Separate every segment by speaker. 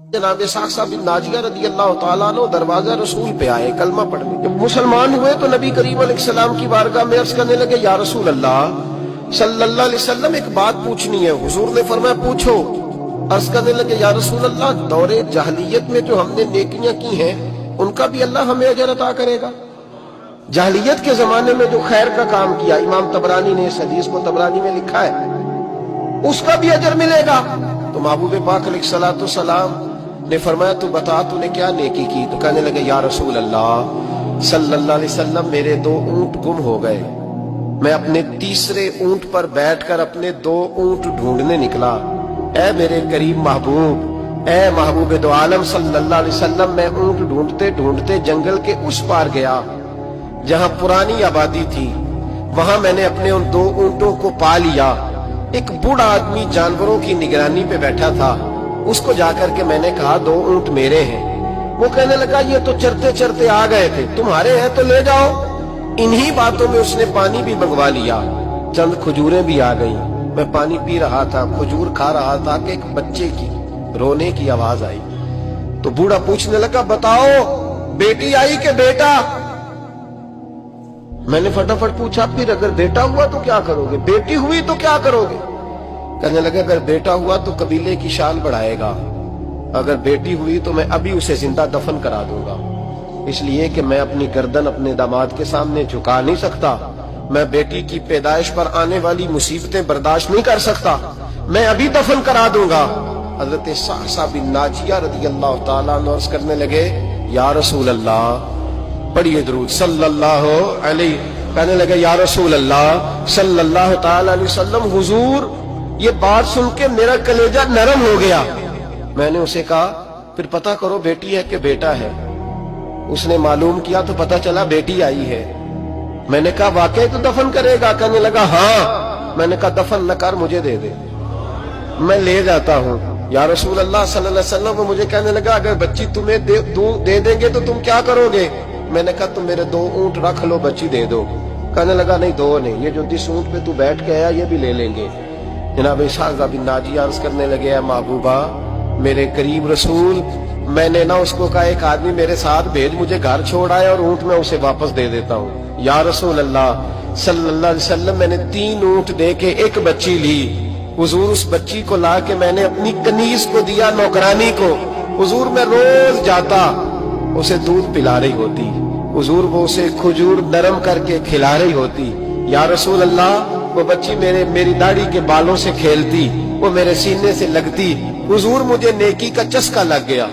Speaker 1: جناب ساقہ بن ناجیہ رضی اللہ تعالیٰ عنہ دروازہ رسول پہ آئے کلمہ پڑھنے. جب مسلمان ہوئے تو نبی کریم علیہ السلام کی بارگاہ میں عرض کرنے لگے یا رسول اللہ صلی اللہ علیہ وسلم ایک بات پوچھنی ہے. حضور نے فرمایا پوچھو. عرض کرنے لگے یا رسول اللہ دور جاہلیت میں جو ہم نے نیکیاں کی ہیں ان کا بھی اللہ ہمیں اجر عطا کرے گا؟ جاہلیت کے زمانے میں جو خیر کا کام کیا امام طبرانی نے اس حدیث کو طبرانی میں لکھا ہے اس کا بھی اجر ملے گا. تو محبوب پاک علیہ الصلوۃ والسلام نے فرمایا تو بتا تو نے کیا نیکی کی؟ تو کہنے لگے یا رسول اللہ صلی اللہ علیہ وسلم میرے 2 اونٹ گم ہو گئے. میں اپنے تیسرے اونٹ پر بیٹھ کر اپنے 2 اونٹ ڈھونڈنے نکلا. اے میرے کریم محبوب، اے محبوب دو عالم صلی اللہ علیہ وسلم، میں اونٹ ڈھونڈتے ڈھونڈتے جنگل کے اس پار گیا جہاں پرانی آبادی تھی. وہاں میں نے اپنے ان 2 اونٹوں کو پا لیا. ایک بوڑھا آدمی جانوروں کی نگرانی پہ بیٹھا تھا. اس کو جا کر کے میں نے کہا 2 اونٹ میرے ہیں. وہ کہنے لگا یہ تو چرتے چرتے آ گئے تھے، تمہارے ہیں تو لے جاؤ. انہی باتوں میں اس نے پانی بھی منگوا لیا. چند کھجوریں بھی آ گئیں. میں پانی پی رہا تھا، کھجور کھا رہا تھا کہ ایک بچے کی رونے کی آواز آئی. تو بوڑھا پوچھنے لگا بتاؤ بیٹی آئی کہ بیٹا؟ میں نے فٹافٹ پوچھا پھر اگر بیٹا ہوا تو کیا کرو گے؟ بیٹی ہوئی تو کیا کرو گے؟ کہنے لگا اگر بیٹا ہوا تو قبیلے کی شان بڑھائے گا، اگر بیٹی ہوئی تو میں ابھی اسے زندہ دفن کرا دوں گا، اس لیے کہ میں اپنی گردن اپنے داماد کے سامنے جھکا نہیں سکتا. میں بیٹی کی پیدائش پر آنے والی مصیبتیں برداشت نہیں کر سکتا، میں ابھی دفن کرا دوں گا. حضرت ساقہ بن ناجیہ رضی اللہ تعالیٰ عنہ عرض کرنے لگے یا رسول اللہ، پڑھیے درود صلی اللہ علیہ. کہنے لگے یا رسول اللہ صلی اللہ تعالیٰ علیہ وسلم، حضور یہ بات سن کے میرا کلیجہ نرم ہو گیا. میں نے اسے کہا پھر پتہ کرو بیٹی ہے کہ بیٹا ہے. اس نے معلوم کیا تو پتہ چلا بیٹی آئی ہے. میں نے کہا واقعی تو دفن کرے گا؟ کہنے لگا ہاں. میں نے کہا دفن نہ کر، مجھے دے دے، میں لے جاتا ہوں. یا رسول اللہ صلی اللہ علیہ وسلم، وہ مجھے کہنے لگا اگر بچی تمہیں دے دیں گے تو تم کیا کرو گے؟ میں نے کہا تم میرے 2 اونٹ رکھ لو، بچی دے دو. کہنے لگا نہیں 2 نہیں، یہ جو جس اونٹ پہ تو بیٹھ کے آیا یہ بھی لے لیں گے. جناب ساقہ بن ناجیہ عرض کرنے لگے اے محبوبہ میرے قریب رسول، میں نے نہ اس کو کہا ایک آدمی میرے ساتھ بھیج، مجھے گھر چھوڑ آئے اور اونٹ میں اسے واپس دے دیتا ہوں. یا رسول اللہ صلی اللہ علیہ وسلم میں نے 3 اونٹ دے کے ایک بچی لی. حضور اس بچی کو لا کے میں نے اپنی کنیز کو دیا، نوکرانی کو. حضور میں روز جاتا اسے دودھ پلا رہی ہوتی. حضور وہ اسے کھجور نرم کر کے کھلا رہی ہوتی. یا رسول اللہ وہ بچی میری داڑھی کے بالوں سے کھیلتی، وہ میرے سینے سے لگتی. حضور مجھے نیکی کا چسکا لگ گیا.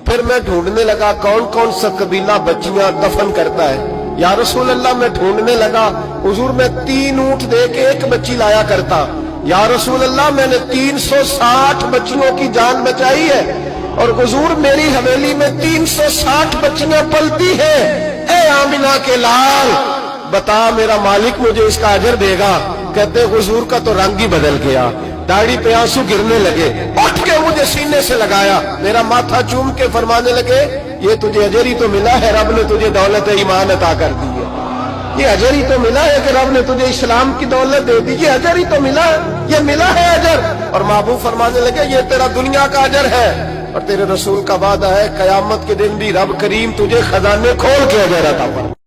Speaker 1: پھر میں ڈھونڈنے لگا کون کون سا قبیلہ بچیاں دفن کرتا ہے. یا رسول اللہ میں ڈھونڈنے لگا. حضور میں 3 اونٹ دے کے ایک بچی لایا کرتا. یا رسول اللہ میں نے 360 بچیوں کی جان بچائی ہے اور حضور میری حویلی میں 360 بچیاں پلتی ہیں. اے آمنہ کے لال بتا میرا مالک مجھے اس کا اجر دے گا؟ کہتے حضور کا تو رنگ ہی بدل گیا، داڑھی پہ آنسو گرنے لگے. اٹھ کے مجھے سینے سے لگایا، میرا ماتھا چوم کے فرمانے لگے یہ تجھے اجر ہی تو ملا ہے، رب نے تجھے دولت ایمان عطا کر دی ہے. یہ اجر ہی تو ملا ہے کہ رب نے تجھے اسلام کی دولت دے دی. یہ اجر ہی تو ملا ہے، یہ ملا ہے اجر. اور محبوب فرمانے لگے یہ تیرا دنیا کا اجر ہے اور تیرے رسول کا وعدہ ہے قیامت کے دن بھی رب کریم تجھے خزانے کھول کے اجر عطا فرمائے.